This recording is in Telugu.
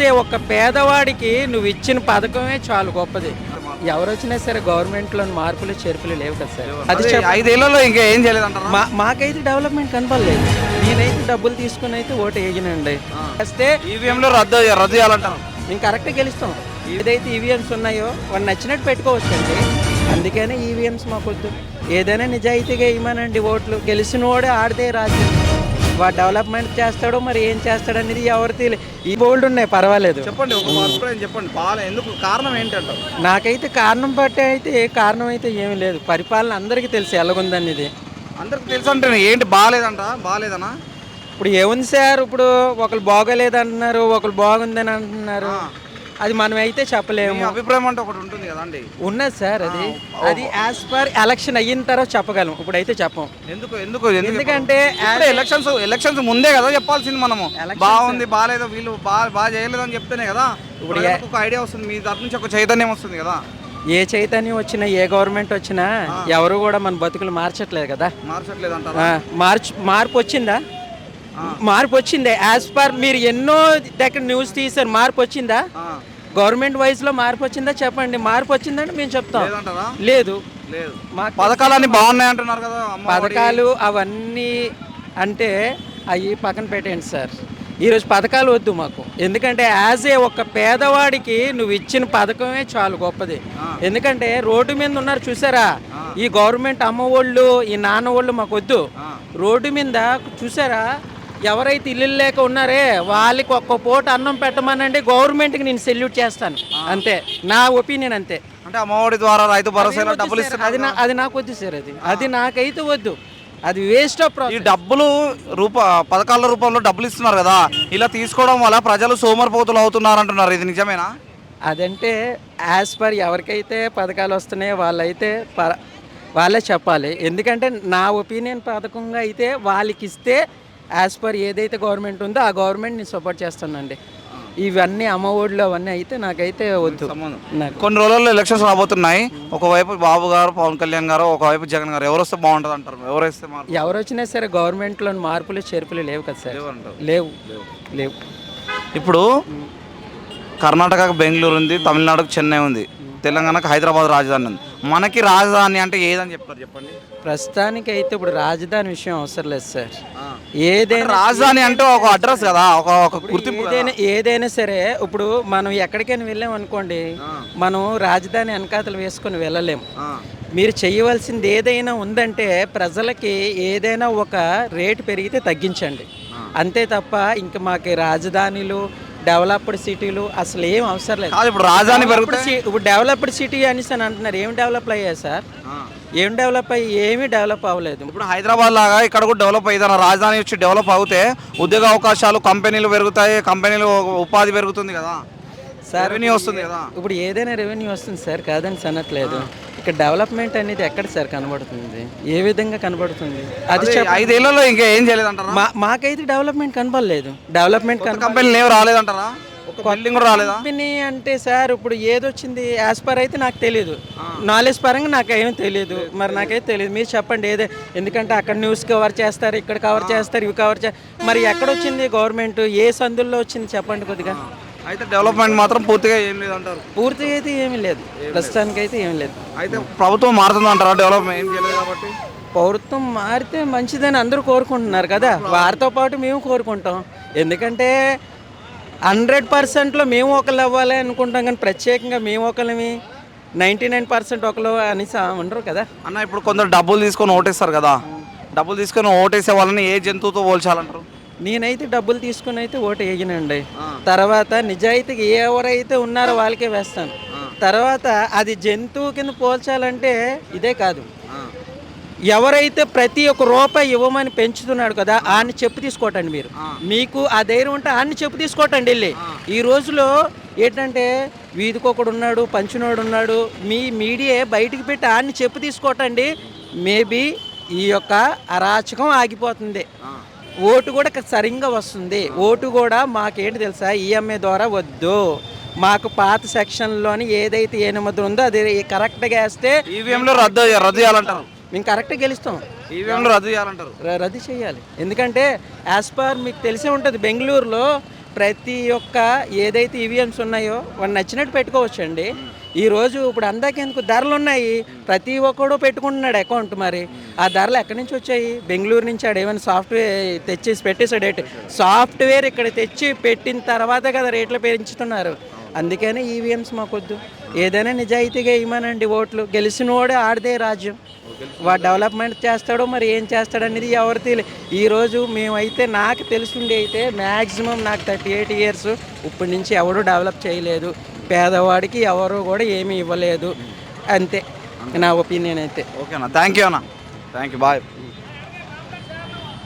ఒక పేదవాడికి నువ్వు ఇచ్చిన పథకమే చాలు గొప్పది. ఎవరు వచ్చినా సరే గవర్నమెంట్లో మార్పులు చేర్పులు లేవు కదా సార్. అది 5 ఏళ్లలో ఇంకా ఏం చేయలేదంటారా? మాకైతే డెవలప్మెంట్ కనపడలేదు. నేనైతే డబ్బులు తీసుకుని అయితే ఓటు వేయనండి. వస్తే ఈవీఎంలో రద్దు చేయాలంటారు. మేము కరెక్ట్గా గెలుస్తాం. ఏదైతే ఈవీఎంస్ ఉన్నాయో వాడు నచ్చినట్టు పెట్టుకోవచ్చండి. అందుకనే ఈవీఎంస్ మాకొద్దు. ఏదైనా నిజాయితీగా ఇవ్వమనండి ఓట్లు. గెలిచిన వాడే ఆడితే రాజు. వాడు డెవలప్మెంట్ చేస్తాడో మరి ఏం చేస్తాడు అనేది ఎవరు తెలియదు. ఈ బోల్డ్ ఉన్నాయి, పర్వాలేదు. చెప్పండి, ఒక అభిప్రాయం చెప్పండి. ఎందుకు కారణం ఏంటంటారు? నాకైతే కారణం బట్టి అయితే ఏ కారణం అయితే ఏమీ లేదు. పరిపాలన అందరికీ తెలుసు ఎలాగుందనేది. అందరికి తెలుసు అంటే ఏంటి బాగాలేదనా? ఇప్పుడు ఏముంది సార్, ఇప్పుడు ఒకరు బాగోలేదు అంటున్నారు, ఒకరు బాగుందని అంటున్నారు. అది మనం అయితే చెప్పలేము. అభిప్రాయం అంటే ఒకటి ఉంటుంది కదండి. ఉన్నది సార్, అది యాజ్ పర్ ఎలక్షన్ అయిన తర్వాత చెప్పగలం. ఇప్పుడైతే చెప్పం. ఎందుకంటే ఎలక్షన్స్ ముందే కదా చెప్పాల్సింది. మనము బాగుంది బాగాలేదు, వీళ్ళు బాగా చేయలేదు అని చెప్తేనే కదా ఇప్పుడు ఒక ఐడియా వస్తుంది. మీ తరఫు నుంచి ఒక చైతన్యం వస్తుంది కదా. ఏ చైతన్యం వచ్చినా, ఏ గవర్నమెంట్ వచ్చినా ఎవరు కూడా మన బతుకులు మార్చట్లేదు కదా. మార్పు వచ్చిందా? మార్పు వచ్చిందే. యాజ్ పర్ మీరు ఎన్నో దగ్గర న్యూస్ తీసారు, మార్పు వచ్చిందా? గవర్నమెంట్ వైజ్ లో మార్పు వచ్చిందా చెప్పండి. మార్పు వచ్చిందంటే మేము చెప్తాం. లేదు, పథకాలన్నీ బాగున్నాయి అంటున్నారు కదా. పథకాలు అవన్నీ అంటే అవి పక్కన పెట్టండి సార్. ఈరోజు పథకాలు వద్దు మాకు. ఎందుకంటే యాజ్ ఏ ఒక పేదవాడికి నువ్వు ఇచ్చిన పథకమే చాలు గొప్పది. ఎందుకంటే రోడ్డు మీద ఉన్నారు చూసారా, ఈ గవర్నమెంట్ అమ్మ వాళ్ళు, ఈ నాన్న వాళ్ళు మాకు వద్దు. రోడ్డు మీద చూసారా, ఎవరైతే ఇల్లు లేక ఉన్నారే వాళ్ళకి ఒక్క పూట అన్నం పెట్టమనండి, గవర్నమెంట్కి నేను సెల్యూట్ చేస్తాను. అంతే నా ఒపీనియన్. అంతే. అంటే అమ్మఒడి ద్వారా రైతు భరోసా డబ్బులు ఇస్తారు. అది నాకు వద్దు సార్. అది నాకైతే వద్దు. అది వేస్ట్ ఆఫ్ ప్రాసెస్. ఈ డబ్బులు పథకాల రూపంలో డబ్బులు ఇస్తున్నారు కదా, ఇలా తీసుకోవడం వల్ల ప్రజలు సోమరిపోతులు అవుతున్నారు అంటున్నారు. ఇది నిజమేనా? అదంటే యాజ్ పర్ ఎవరికైతే పథకాలు వస్తున్నాయో వాళ్ళే చెప్పాలి. ఎందుకంటే నా ఒపీనియన్ పథకంగా అయితే వాళ్ళకి ఇస్తే యాజ్ పర్ ఏదైతే గవర్నమెంట్ ఉందో ఆ గవర్నమెంట్ నేను సపోర్ట్ చేస్తానండి. ఇవన్నీ అమ్మఒడిలో అవన్నీ అయితే నాకైతే వద్దు. కొన్ని రోజుల్లో ఎలక్షన్స్ రాబోతున్నాయి. ఒకవైపు బాబు గారు, పవన్ కళ్యాణ్ గారు, ఒకవైపు జగన్ గారు. ఎవరు వస్తే బాగుంటుంది అంటారు? ఎవరు వచ్చినా సరే గవర్నమెంట్లో మార్పులు చేర్పులు లేవు కదా సార్. లేవు. ఇప్పుడు కర్ణాటకకు బెంగళూరు ఉంది, తమిళనాడుకు చెన్నై ఉంది, తెలంగాణకు హైదరాబాద్ రాజధాని ఉంది. మనకి రాజధాని అంటే ఏదని చెప్తారు చెప్పండి? ప్రస్తుతానికి అయితే ఇప్పుడు రాజధాని విషయం అవసరం లేదు సార్. ఏదైనా రాజధాని అంటే ఒక అడ్రస్ కదా, ఒక గుర్తింపు. ఏదైనా సరే ఇప్పుడు మనం ఎక్కడికైనా వెళ్ళాం అనుకోండి, మనం రాజధాని వెనకాతలు వేసుకొని వెళ్ళలేము. మీరు చేయవలసింది ఏదైనా ఉందంటే ప్రజలకి ఏదైనా ఒక రేటు పెరిగితే తగ్గించండి. అంతే తప్ప ఇంకా మాకు రాజధానిలు, డెవలప్డ్ సిటీలు అసలు ఏం అవసరం లేదు. ఇప్పుడు రాజధాని ఇప్పుడు డెవలప్డ్ సిటీ అనేసి అని అంటున్నారు. ఏం డెవలప్ అయ్యాయి సార్? ఏం డెవలప్ అయ్యి ఏమీ డెవలప్ అవ్వలేదు. ఇప్పుడు హైదరాబాద్ లాగా ఇక్కడ కూడా డెవలప్ అయ్యింది. రాజధాని వచ్చి డెవలప్ అవుతే ఉద్యోగ అవకాశాలు, కంపెనీలు పెరుగుతాయి, కంపెనీలు ఉపాధి పెరుగుతుంది కదా సార్. రెవెన్యూ వస్తుంది కదా. ఇప్పుడు ఏదైనా రెవెన్యూ వస్తుంది సార్, కాదని అనట్లేదు. ఇక్కడ డెవలప్మెంట్ అనేది ఎక్కడ సార్ కనబడుతుంది? ఏ విధంగా కనబడుతుంది? అది 5 ఏళ్లలో ఇంకా ఏం చేయలేదంటారా? మాకైతే డెవలప్మెంట్ కనబడలేదు. డెవలప్మెంట్ కంపెనీలు ఏం రాలేదంటారా? కంపెనీ అంటే సార్ ఇప్పుడు ఏదొచ్చింది యాజ్ పర్ అయితే నాకు తెలియదు. నాలెడ్జ్ పరంగా నాకు ఏమీ తెలియదు. మరి నాకైతే తెలియదు. మీరు చెప్పండి ఏదే. ఎందుకంటే అక్కడ న్యూస్ కవర్ చేస్తారు, ఇక్కడ కవర్ చేస్తారు, ఇవి కవర్ చేస్తారు. మరి ఎక్కడొచ్చింది గవర్నమెంట్? ఏ సందుల్లో వచ్చింది చెప్పండి కొద్దిగా. అయితే డెవలప్మెంట్ మాత్రం పూర్తిగా ఏం లేదు అంటారు? పూర్తిగా అయితే ఏమీ లేదు, ప్రస్తుతానికి అయితే ఏమీ లేదు. అయితే ప్రభుత్వం మారుతుంది అంటారా? డెవలప్మెంట్ ఏం చేయలేదు కాబట్టి ప్రభుత్వం మారితే మంచిదని అందరూ కోరుకుంటున్నారు కదా. వారితో పాటు మేము కోరుకుంటాం. ఎందుకంటే 100%లో మేము ఒకళ్ళు అవ్వాలి అనుకుంటాం, కానీ ప్రత్యేకంగా మేము ఒకళ్ళమి 99% ఒకళ్ళు అనేసి ఉండరు కదా అన్న. ఇప్పుడు కొందరు డబ్బులు తీసుకొని ఓటేస్తారు కదా, డబ్బులు తీసుకొని ఓటేసే వాళ్ళని ఏ జంతువుతో పోల్చాలంటారు? నేనైతే డబ్బులు తీసుకుని అయితే ఓటు వేయనండి. తర్వాత నిజాయితీగా ఎవరైతే ఉన్నారో వాళ్ళకే వేస్తాను. తర్వాత అది జంతువు కింద పోల్చాలంటే ఇదే కాదు. ఎవరైతే ప్రతి ఒక్క రూపాయి ఇవ్వమని పెంచుతున్నాడు కదా, ఆన్ని చెప్పు తీసుకోవటండి. మీకు ఆ ధైర్యం ఉంటే ఆన్ని చెప్పు తీసుకోవటండి వెళ్ళి. ఈ రోజులో ఏంటంటే వీధికొకడు ఉన్నాడు, పంచినోడు ఉన్నాడు. మీ మీడియా బయటికి పెట్టి ఆన్ని చెప్పు తీసుకోవటండి. మేబీ ఈ యొక్క అరాచకం ఆగిపోతుంది. ఓటు కూడా సరిగ్గా వస్తుంది. ఓటు కూడా మాకేంటి తెలుసా, ఈఎంఐ ద్వారా వద్దు. మాకు పాత సెక్షన్లోని ఏదైతే 8 ఉందో అది కరెక్ట్గా వేస్తే ఈవీఎంలో రద్దు చేయాలంటారు. మేము కరెక్ట్గా గెలుస్తాం. ఈవీఎంలో రద్దు చేయాలంటారు. రద్దు చేయాలి. ఎందుకంటే యాజ్ పర్ మీకు తెలిసే ఉంటుంది, బెంగళూరులో ప్రతి ఒక్క ఏదైతే ఈవీఎంస్ ఉన్నాయో వాళ్ళు నచ్చినట్టు పెట్టుకోవచ్చండి. ఈరోజు ఇప్పుడు అందరికెందుకు ధరలు ఉన్నాయి, ప్రతి ఒక్కడు పెట్టుకుంటున్నాడు అకౌంట్. మరి ఆ ధరలు ఎక్కడి నుంచి వచ్చాయి? బెంగళూరు నుంచి ఆడు ఏమైనా సాఫ్ట్వేర్ తెచ్చేసి పెట్టేసాడు ఏంటి? సాఫ్ట్వేర్ ఇక్కడ తెచ్చి పెట్టిన తర్వాతే కదా రేట్లు పెంచుతున్నారు. అందుకని ఈవీఎంస్ మాకొద్దు. ఏదైనా నిజాయితీగా ఇవ్వమనండి ఓట్లు. గెలిచినోడే ఆడదే రాజ్యం. వాడు డెవలప్మెంట్ చేస్తాడో మరి ఏం చేస్తాడు అనేది ఎవరు తెలియదు. ఈరోజు మేమైతే నాకు తెలుసుండి అయితే మ్యాక్సిమం నాకు 38 ఇయర్స్ ఇప్పటి నుంచి ఎవడు డెవలప్ చేయలేదు. పేదవాడికి ఎవరు కూడా ఏమీ ఇవ్వలేదు. అంతే నా ఒపీనియన్ అయితే. ఓకేనా, థ్యాంక్ యూ అన్న, థ్యాంక్ యూ, బాయ్.